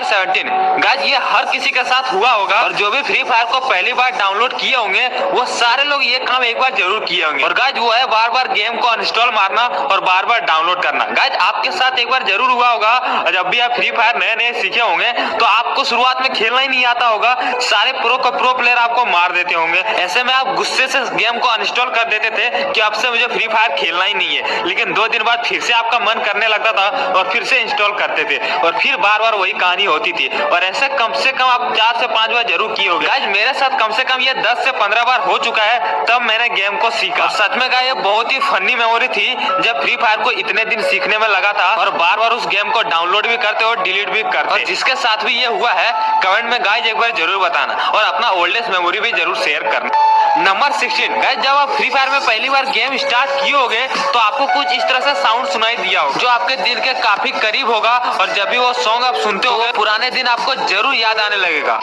17 guys, ये हर किसी के साथ हुआ होगा और जो भी फ्री फायर को पहली बार डाउनलोड किए होंगे वो सारे लोग ये काम एक बार जरूर किए होंगे। और गाइस वो है बार बार गेम को अनइंस्टॉल मारना और बार बार डाउनलोड करना। गाइस आपके साथ एक बार जरूर हुआ होगा और जब भी आप फ्री फायर नए नए सीखे होंगे तो आपको शुरुआत में खेलना ही नहीं आता होगा, सारे प्रो प्लेयर आपको मार देते होंगे। ऐसे में आप गुस्से से गेम को अनइंस्टॉल कर देते थे कि अब से मुझे फ्री फायर खेलना ही नहीं है, लेकिन 2 दिन बाद फिर से आपका मन करने लगता था और फिर से इंस्टॉल करते थे और फिर बार बार वही कहानी होती थी। और ऐसे कम से कम आप 4 से 5 बार जरूर किए होंगे। गाइस मेरे साथ कम से कम ये 10 से 15 बार हो चुका है, तब मैंने गेम को सीखा। सच में गाइस ये बहुत ही फनी मेमोरी थी जब फ्री फायर को इतने दिन सीखने में लगा था और बार बार उस गेम को डाउनलोड भी करते और डिलीट भी करते। और जिसके साथ भी ये हुआ है कमेंट में गाइस एक बार जरूर बताना और अपना ओल्डेस्ट मेमोरी भी जरूर शेयर करना। नंबर 16 गाइस, जब आप फ्री फायर में पहली बार गेम स्टार्ट किए होगे तो आपको कुछ इस तरह से साउंड सुनाई दिया होगा जो आपके दिल के काफी करीब होगा और जब भी वो सॉन्ग आप सुनते होगे पुराने दिन आपको जरूर याद आने लगेगा।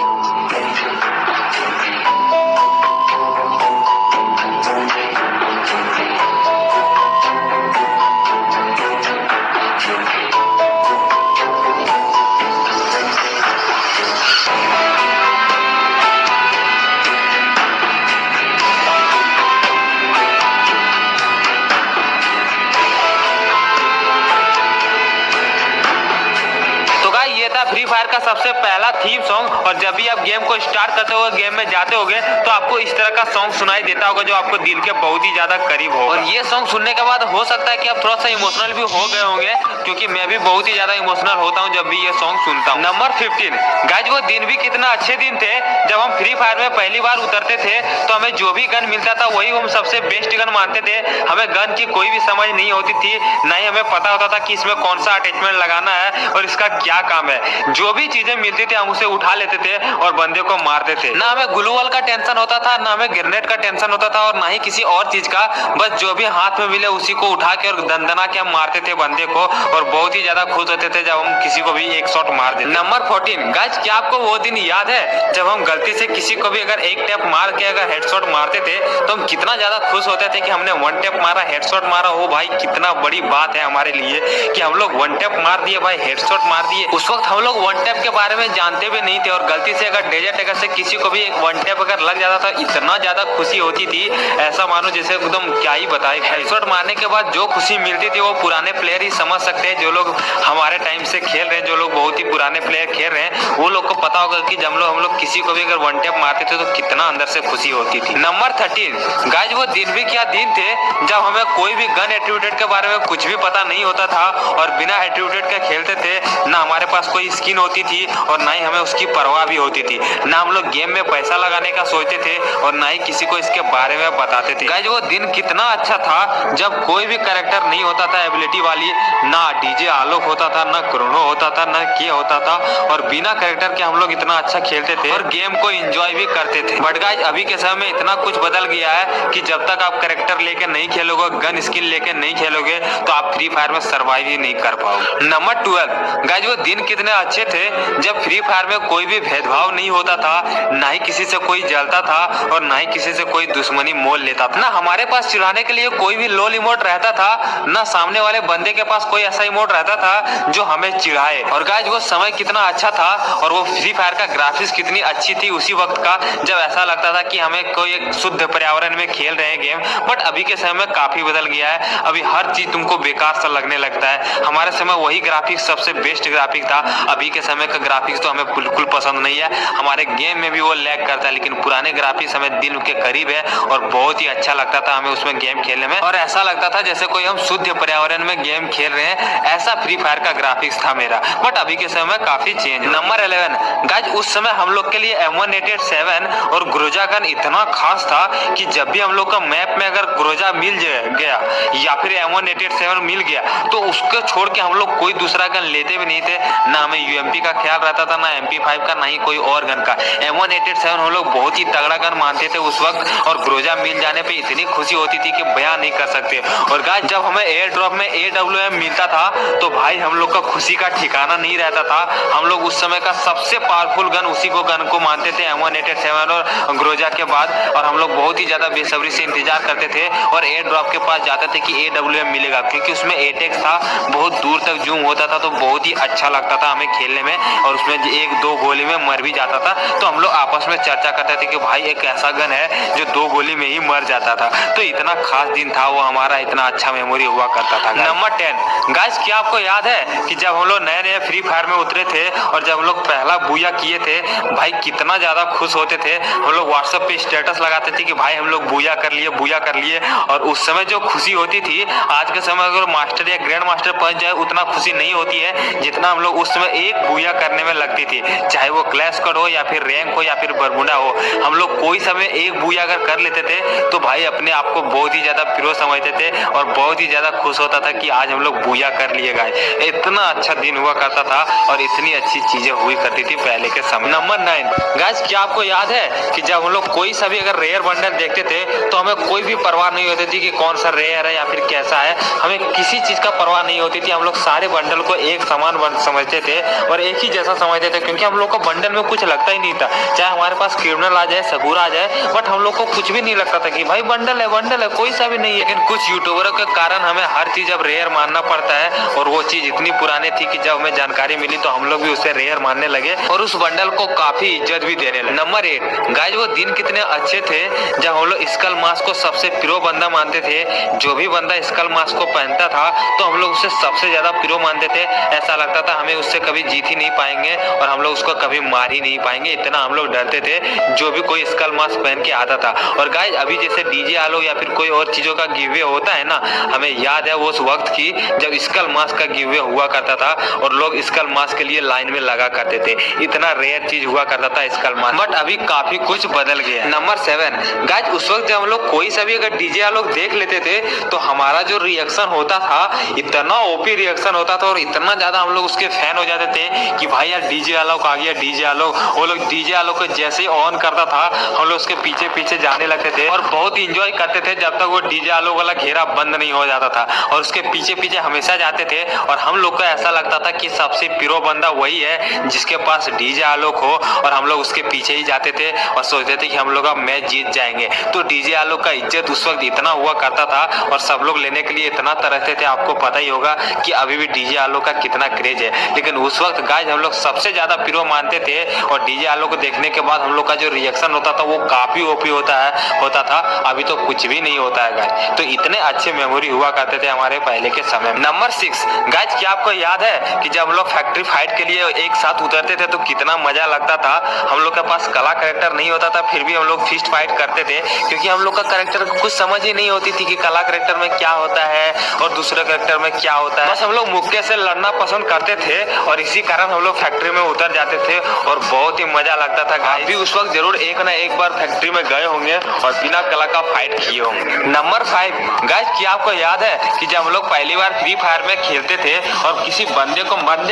ये था फ्री फायर का सबसे पहला थीम सॉन्ग और जब भी आप गेम को स्टार्ट करते हो गेम में जाते होगे तो आपको इस तरह का सॉन्ग सुनाई देता होगा जो आपको दिल के बहुत ही ज्यादा करीब हो। और ये सॉन्ग सुनने के बाद हो सकता है कि आप थोड़ा सा इमोशनल भी हो गए होंगे, क्योंकि मैं भी बहुत ही ज्यादा इमोशनल होता हूँ जब भी ये सॉन्ग सुनता हूँ। नंबर 15 गाइस, वो दिन भी कितना अच्छे दिन थे जब हम फ्री फायर में पहली बार उतरते थे तो हमें जो भी गन मिलता था वही हम सबसे बेस्ट गन मानते थे। हमें गन की कोई भी समझ नहीं होती थी, ना ही हमें पता होता था कि इसमें कौन सा अटैचमेंट लगाना है और इसका क्या काम है। जो भी चीजें मिलती थी हम उसे उठा लेते थे और बंदे को मारते थे। ना हमें ग्लूवॉल का टेंशन होता था, ना हमें ग्रेनेड का टेंशन होता था और ना ही किसी और चीज का। बस जो भी हाथ में मिले उसी को उठा के और दंदना के हम मारते थे बंदे को और बहुत ही ज्यादा खुश होते थे जब हम किसी को भी एक शॉट मार देते। नंबर 14 गाइस, क्या आपको वो दिन याद है जब हम गलती से किसी को भी अगर एक टैप मार के अगर हेडशॉट मारते थे तो हम कितना ज्यादा खुश होते थे कि हमने 1 टैप मारा, हेडशॉट मारा। हो भाई कितना बड़ी बात है हमारे लिए कि हम लोग 1 टैप मार दिए भाई, हेडशॉट मार दिए। उस वक्त हम लोग 1 टैप के बारे में जानते भी नहीं थे और गलती से अगर डेजर्ट टैगर से किसी को भी एक 1 टैप अगर लग जाता था इतना ज्यादा खुशी होती थी, ऐसा मानो जैसे एकदम क्या ही बताए। हेडशॉट मारने के बाद जो खुशी मिलती थी वो पुराने प्लेयर ही समझ सकते हैं। जो लोग हमारे टाइम से खेल रहे हैं, जो लोग बहुत ही पुराने प्लेयर खेल रहे हैं, वो लोग को पता होगा कि जब हम लोग किसी को भी अगर 1 टैप मारते थे तो कितना अंदर से खुशी होती थी। नंबर 13 गाइस, वो दिन भी क्या दिन थे जब हमें कोई भी गन एट्रीब्यूटेड के बारे में कुछ भी पता नहीं होता था और बिना एट्रीब्यूटेड के खेलते थे। ना हमारे पास कोई स्किन होती थी और ना ही हमें उसकी परवाह भी होती थी। ना हम लोग गेम में पैसा लगाने का सोचते थे और ना ही किसी को इसके बारे में बताते थे। गाइस वो दिन कितना अच्छा था जब कोई भी कैरेक्टर नहीं होता था एबिलिटी वाली, ना डीजे आलोक होता था, ना क्रोनो होता था, ना के होता था और बिना कैरेक्टर के हम लोग इतना अच्छा खेलते थे और गेम को एंजॉय भी करते थे। बट गाइस अभी के समय में इतना कुछ बदल गया है कि जब तक आप कैरेक्टर लेके नहीं खेलोगे, गन स्किन लेके नहीं खेलोगे तो आप फ्री फायर में सर्वाइव ही नहीं कर पाओगे। नंबर 12 गाइस, वो दिन कितने अच्छे थे जब फ्री फायर में कोई भी भेदभाव नहीं होता था, ना ही किसी से कोई जलता था और ना ही किसी से कोई दुश्मनी मोल लेता था। ना हमारे पास चिढ़ाने के लिए कोई भी लोल इमोट रहता था, ना सामने वाले बंदे के पास कोई ऐसा इमोट रहता था जो हमें चिढ़ाए। और गाइस वो समय कितना अच्छा था और वो फ्री फायर का ग्राफिक्स कितनी अच्छी थी उसी वक्त का, जब ऐसा लगता था कि हमें कोई एक शुद्ध पर्यावरण में खेल रहे हैं गेम। बट अभी के समय में काफी बदल गया है, अभी हर चीज तुमको बेकार सा लगने लगता है। हमारे समय वही ग्राफिक्स सबसे बेस्ट ग्राफिक था, अभी के समय का ग्राफिक्स तो हमें बिल्कुल पसंद नहीं है। हमारे गेम में भी वो लैग करता है, लेकिन पुराने ग्राफिक्स हमें दिल के करीब है और बहुत ही अच्छा लगता था हमें उसमें गेम खेलने में और ऐसा लगता था जैसे कोई हम शुद्ध पर्यावरण में गेम खेल रहे हैं। ऐसा फ्री फायर का ग्राफिक्स था मेरा, बट अभी के समय में काफी चेंज। नंबर 11 गाइस, उस समय हम लोग के लिए M187 और ग्रोजा गन इतना खास था कि जब भी हम लोग का मैप में अगर ग्रोजा मिल गया या फिर M187 मिल गया तो उसको छोड़ के हम लोग कोई दूसरा गन लेते भी नहीं थे। ना हमें UMP का ख्याल रहता था, ना MP5 का, ना ही कोई और गन का। M187 हम लोग बहुत ही तगड़ा गन मानते थे उस वक्त और ग्रोजा मिल जाने पे इतनी खुशी होती थी कि बयान नहीं कर सकते। और गाइस जब हमें एयर ड्रॉप में AWM मिलता था तो भाई हम लोग का खुशी का ठिकाना नहीं रहता था। हम लोग उस समय का सबसे पावरफुल गन उसी को गन को मानते थे M187 और ग्रोजा के बाद, और हम लोग बहुत ही ज्यादा बेसब्री से इंतजार करते थे और एयर ड्रॉप के पास जाते थे कि AWM मिलेगा, क्योंकि उसमें एटेक्स था, बहुत दूर तक जूम होता था तो बहुत ही अच्छा लगता था हमें खेलने खेलने में, और उसमें एक दो गोली में मर भी जाता था। तो हम लोग आपस में चर्चा करते थे कि भाई एक ऐसा गन है जो 2 गोली में ही मर जाता था। तो इतना खास दिन था वो हमारा, इतना अच्छा मेमोरी हुआ करता था। नंबर 10 गाइस, क्या आपको याद है कि जब हम लोग नए नए फ्री फायर में उतरे थे और जब हम लोग पहला बूया किए थे, भाई कितना ज्यादा खुश होते थे। हम लोग व्हाट्सएप पे स्टेटस लगाते थे कि भाई हम लोग बूया कर लिए, बूया कर लिए। और उस समय जो खुशी होती थी, आज के समय अगर मास्टर या ग्रैंड मास्टर पहुंच जाए उतना खुशी नहीं होती है जितना हम लोग उस समय एक बूया करने में लगती थी। चाहे वो क्लैश स्क्वाड हो या फिर रैंक हो या फिर बरमुडा हो, हम लोग कोई समय एक बूया अगर कर लेते थे तो भाई अपने आप को बहुत ही ज्यादा प्रो समझते थे और बहुत ही ज्यादा खुश होता था कि आज हम लोग बूया कर लिए गाइस। इतना अच्छा दिन हुआ करता था और इतनी अच्छी चीजें हुई करती थी पहले के समय। नंबर 9 गाइस, क्या आपको याद है कि जब हम लोग कोई सा भी अगर रेयर बंडल देखते थे तो हमें कोई भी परवाह नहीं होती थी कि कौन सा रेयर है या फिर कैसा है, हमें किसी चीज का परवाह नहीं होती थी। हम लोग सारे बंडल को एक समान समझते थे और एक ही जैसा समझते थे, क्योंकि हम लोग को बंडल में कुछ लगता ही नहीं था। चाहे हमारे पास क्रिमिनल आ जाए, सगुरा आ जाए, बट हम लोग को कुछ भी नहीं लगता था कि भाई बंडल है कोई सा भी नहीं है। लेकिन कुछ यूट्यूबरों के कारण हमें हर चीज अब रेयर मानना पड़ता है और वो चीज इतनी पुरानी थी कि जब हमें जानकारी मिली तो हम लोग भी उसे रेयर मानने लगे और उस बंडल को काफी इज्जत भी देने लगे। नंबर 8 गाइस, वो दिन कितने अच्छे थे जब हम लोग स्कल मास्क को सबसे प्रो बंदा मानते थे। जो भी बंदा स्कल मास्क को पहनता था तो हम लोग उसे सबसे ज्यादा प्रो मानते थे। ऐसा लगता था हमें उससे कभी जीत ही नहीं पाएंगे और हम लोग उसको कभी मार ही नहीं पाएंगे, इतना हम लोग डरते थे जो भी कोई स्कल मास्क पहन के आता था। और गाइस, अभी जैसे डीजे आलो या फिर कोई और चीजों का गिव अवे होता है ना, हमें याद है वो उस वक्त की जब स्कल मास्क का गिव अवे हुआ करता था और लोग स्कल मास्क के लिए लाइन में लगा करते थे। इतना रेयर चीज हुआ करता था स्कल मास्क, बट अभी काफी कुछ बदल गया। नंबर 7 गाइस, उस वक्त जब हम लोग कोई सा भी अगर डीजे लोग देख लेते थे तो हमारा जो रिएक्शन होता था, इतना ओपी रिएक्शन होता था और इतना ज्यादा हम लोग उसके फैन हो जाते थे कि भाई यार डीजे आलोक आ गया, डीजे आलोक। वो लोग डीजे आलोक को जैसे ही ऑन करता था हम लोग उसके पीछे पीछे जाने लगते थे और बहुत इंजॉय करते थे जब तक वो डीजे आलोक वाला घेरा बंद नहीं हो जाता था और उसके पीछे पीछे हमेशा जाते थे। और हम लोग को ऐसा लगता था कि सबसे प्रो बंदा वही है जिसके पास डीजे आलोक हो और हम लोग उसके पीछे ही जाते थे और सोचते थे कि हम लोग अब मैच जीत जाएंगे। तो डीजे आलोक का इज्जत उस वक्त इतना हुआ करता था और सब लोग लेने के लिए इतना तरसते थे। आपको पता ही होगा कि अभी भी डीजे आलोक का कितना क्रेज है, लेकिन उस वक्त गाइस हम लोग सबसे ज्यादा प्रो मानते थे और डीजे आलोक को देखने के बाद हम लोग का जो रिएक्शन होता था वो काफी ओपी होता था। अभी तो कुछ भी नहीं होता है गाइस। तो इतने अच्छे मेमोरी हुआ करते थे हमारे पहले के समय में। नंबर 6 गाइस, क्या आपको याद है कि जब हम लोग फैक्ट्री फाइट के लिए एक साथ उतरते थे तो कितना मजा लगता था। हम लोग के पास कला कैरेक्टर नहीं होता था फिर भी हम लोग फिस्ट फाइट करते थे, क्योंकि हम लोग का कैरेक्टर कुछ समझ ही नहीं होती थी कि कला कैरेक्टर में क्या होता है और दूसरे कैरेक्टर में क्या होता है। बस हम लोग मुक्के से लड़ना पसंद करते थे और इसी कारण हम लोग फैक्ट्री में उतर जाते थे और बहुत ही मजा लगता था गाइस। भी उस वक्त जरूर एक ना एक बार फैक्ट्री में गए होंगे और बिना कला का फाइट किए होंगे। नंबर 5 गाइस, क्या आपको याद है कि जब हम लोग पहली बार फ्री फायर में खेलते थे और किसी बंदे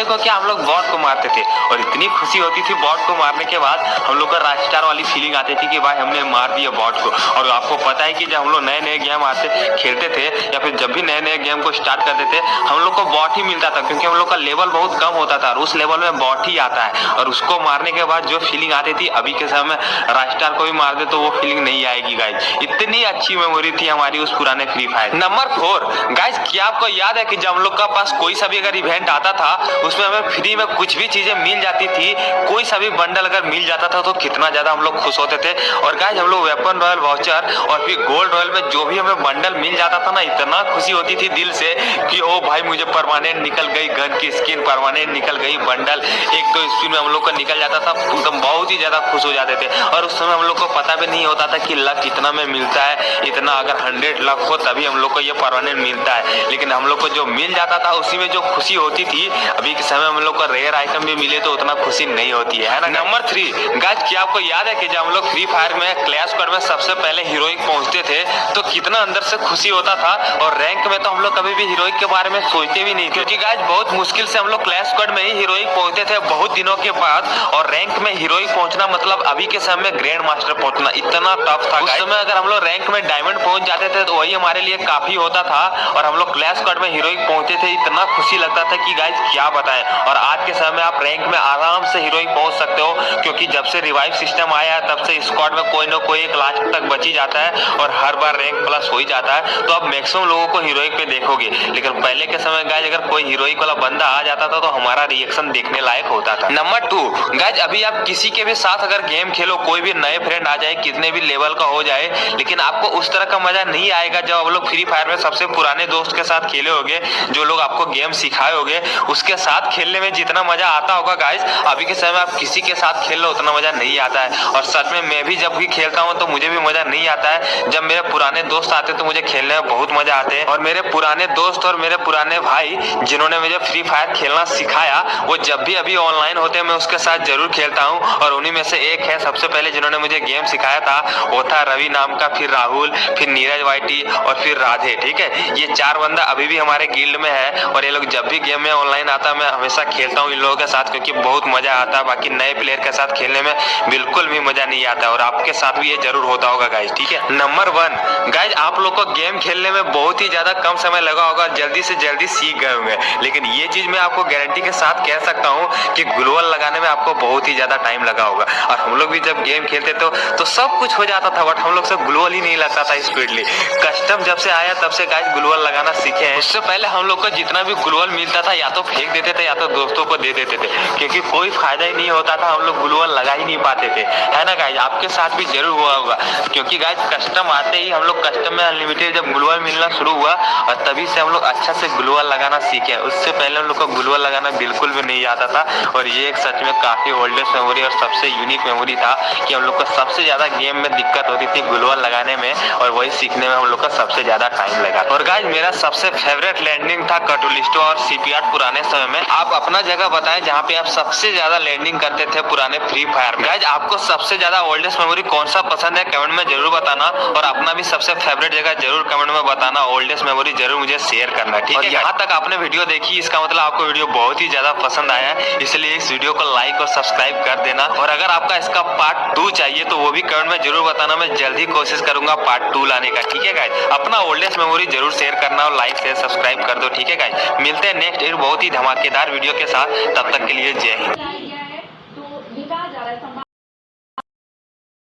को क्या हम लोग बॉट को मारते थे और इतनी खुशी होती थी बॉट को मारने के बाद, हम लोग का रॉकस्टार वाली फीलिंग आती थी कि भाई हमने मार दिया बॉट को। और आपको पता है कि जब हम लोग नए नए गेम खेलते थे या फिर जब भी नए नए गेम को स्टार्ट करते थे हम लोग को बॉट ही मिलता था, क्योंकि हम लोग का लेवल बहुत कम होता था और उस लेवल में बॉट ही आता है। और उसको मारने के बाद जो फीलिंग आती थी अभी के समय रॉकस्टार को भी मार दे तो वो फीलिंग नहीं आएगी गाइस। इतनी अच्छी मेमोरी थी हमारी उस पुराने फ्री फायर। नंबर 4 गाइस, क्या आपको याद है कि जब हम लोग का पास कोई सा भी अगर इवेंट आता था उसमें हमें फ्री में कुछ भी चीजें मिल जाती थी, कोई सा भी बंडल अगर मिल जाता था तो कितना ज्यादा हम लोग खुश होते थे। और गाइस, हम लोग वेपन रॉयल वाउचर और फिर गोल्ड रॉयल में जो भी हमें बंडल मिल जाता था ना, इतना खुशी होती थी दिल से कि ओ भाई मुझे परमानेंट निकल गई गन की स्किन, परमानेंट निकल गई बंडल, एक तो स्पिन में हम लोग का निकल जाता था, एकदम बहुत ही ज्यादा खुश हो जाते थे। और उस समय हम लोग को पता भी नहीं होता था कि लक इतना में मिलता है, इतना अगर 100 लक हो तभी हम लोग को ये परमानेंट मिलता है। लेकिन हम लोग को जो मिल जाता था उसी में जो खुशी होती थी, अभी के समय हम लोग को रेयर आइटम भी मिले तो उतना खुशी नहीं होती है ना। नंबर 3 गाइस, क्या आपको याद है कि जब हम लोग फ्री फायर में क्लैश स्क्वाड में सबसे पहले हीरोइक पहुंचते थे तो कितना अंदर से खुशी होता था। और रैंक में तो हम लोग कभी भी हीरोइक के बारे में सोचते भी नहीं, क्योंकि गाइस बहुत मुश्किल से हम लोग क्लैश स्क्वाड में ही हीरोइक पहुंचते थे बहुत दिनों के बाद। और रैंक में हीरोइक पहुंचना मतलब अभी के समय में ग्रैंड मास्टर पहुंचना इतना टफ था। उस समय अगर हम लोग रैंक में डायमंड पहुंच जाते थे तो वही हमारे लिए काफी होता था। और हम लोग क्लैश स्क्वाड में हीरोइक पहुंचते थे, इतना खुशी लगता था कि गाइस क्या बताएं। और आज के समय में आप रैंक में आराम से हीरोइक पहुंच सकते हो, क्योंकि जब से रिवाइव सिस्टम आया है तब से स्क्वाड में कोई ना कोई एक लास्ट तक बच ही जाता है और हर बार रैंक प्लस हो ही जाता है। तो अब मैक्सिमम लोगों को हीरोइक पे देखोगे, लेकिन पहले के समय गाइस अगर कोई हीरोइक वाला बंदा आ जाता था तो हमारा रिएक्शन रिएक्शन देखने लायक होता था। नंबर 2 गाइज, अभी आप किसी के भी साथ अगर गेम खेलो, कोई भी नए फ्रेंड आ जाए, कितने भी लेवल का हो जाए, लेकिन आपको उस तरह का मजा नहीं आएगा जब आप लोग फ्री फायर में सबसे पुराने दोस्त के साथ खेले होगे, जो लोग आपको गेम सिखाए होगे, उसके साथ खेलने में जितना मजा आता होगा गाइज, अभी के समय में आप किसी के साथ खेल लो उतना मजा नहीं आता है। और सच में मैं भी जब भी खेलता हूँ तो मुझे भी मजा नहीं आता है। जब मेरे पुराने दोस्त आते तो मुझे खेलने में बहुत मजा आते हैं। और मेरे पुराने दोस्त और मेरे पुराने भाई जिन्होंने मुझे फ्री फायर खेलना सिखाया, वो जब भी अभी ऑनलाइन होते हैं मैं उसके साथ जरूर खेलता हूँ। और उन्हीं में से एक है सबसे पहले जिन्होंने मुझे गेम सिखाया था, वो था रवि नाम का, फिर राहुल, फिर नीरज वाईटी और फिर राधे। ठीक है, ये 4 बंदा अभी भी हमारे गिल्ड में है और ये लोग जब भी गेम में ऑनलाइन आता मैं हमेशा खेलता हूँ इन लोगों के साथ, क्योंकि बहुत मजा आता है। बाकी नए प्लेयर के साथ खेलने में बिल्कुल भी मजा नहीं आता और आपके साथ भी ये जरूर होता होगा गाइज। ठीक है, नंबर 1 गाइज, आप लोग को गेम खेलने में बहुत ही ज्यादा कम समय लगा होगा, जल्दी से जल्दी सीख गए होंगे, लेकिन ये चीज मैं आपको गारंटी के साथ कह सकता हूँ कि ग्लोअल लगाने में आपको बहुत ही ज्यादा टाइम लगा होगा। और हम लोग भी जब गेम खेलते तो सब कुछ हो जाता था, बट हम लोग से ग्लोअल ही नहीं लगता था स्पीडली। कस्टम जब से आया तब से गाइज ग्लोअल लगाना सीखे हैं। उससे पहले हम लोग को जितना भी ग्लोअल मिलता था या तो फेंक देते थे या तो दोस्तों को दे देते थे, क्योंकि कोई फायदा ही नहीं होता था, हम लोग ग्लोअल लगा ही नहीं पाते थे, है ना गाइज? आपके साथ भी जरूर हुआ होगा, क्योंकि गाइज कस्टम आते ही हम लोग कस्टम में अनलिमिटेड जब ग्लोअल मिलना शुरू हुआ और तभी से हम लोग अच्छा से ग्लोअल लगाना सीखे। उससे पहले हम लोग को ग्लोअल लगाना बिल्कुल भी नहीं आता था और ये एक सच में काफी ओल्डेस्ट मेमोरी और सबसे यूनिक मेमोरी था कि हम लोग को सबसे ज्यादा गेम में दिक्कत होती थी ग्लोअल लगाने में और वही सीखने में हम लोग का सबसे ज्यादा टाइम लगा। और गाइज मेरा सबसे फेवरेट लैंडिंग था कटुलिस्टो और सीपीआर पुराने समय में। आप अपना जगह बताएं जहाँ पे आप सबसे ज्यादा लैंडिंग करते थे पुराने फ्री फायर में। गाइज आपको सबसे ज्यादा ओल्डेस्ट मेमोरी कौन सा पसंद है कमेंट में जरूर बताना और अपना भी सबसे फेवरेट जगह जरूर कमेंट में बताना, ओल्डेस्ट मेमोरी जरूर मुझे शेयर करना। ठीक है, यहाँ तक आपने वीडियो देखी इसका मतलब आपको वीडियो बहुत ही ज्यादा पसंद आया है, इसलिए इस वीडियो को लाइक और सब्सक्राइब कर देना। और अगर आपका इसका पार्ट 2 चाहिए तो वो भी कमेंट में जरूर बताना, मैं जल्दी कोशिश करूंगा पार्ट 2 लाने का। ठीक है गाइज, अपना ओल्डेस्ट मेमोरी जरूर शेयर करना और लाइक शेयर सब्सक्राइब कर दो। ठीक है गाइज, मिलते हैं नेक्स्ट एक बहुत ही धमाकेदार वीडियो के साथ, तब तक के लिए जय हिंद।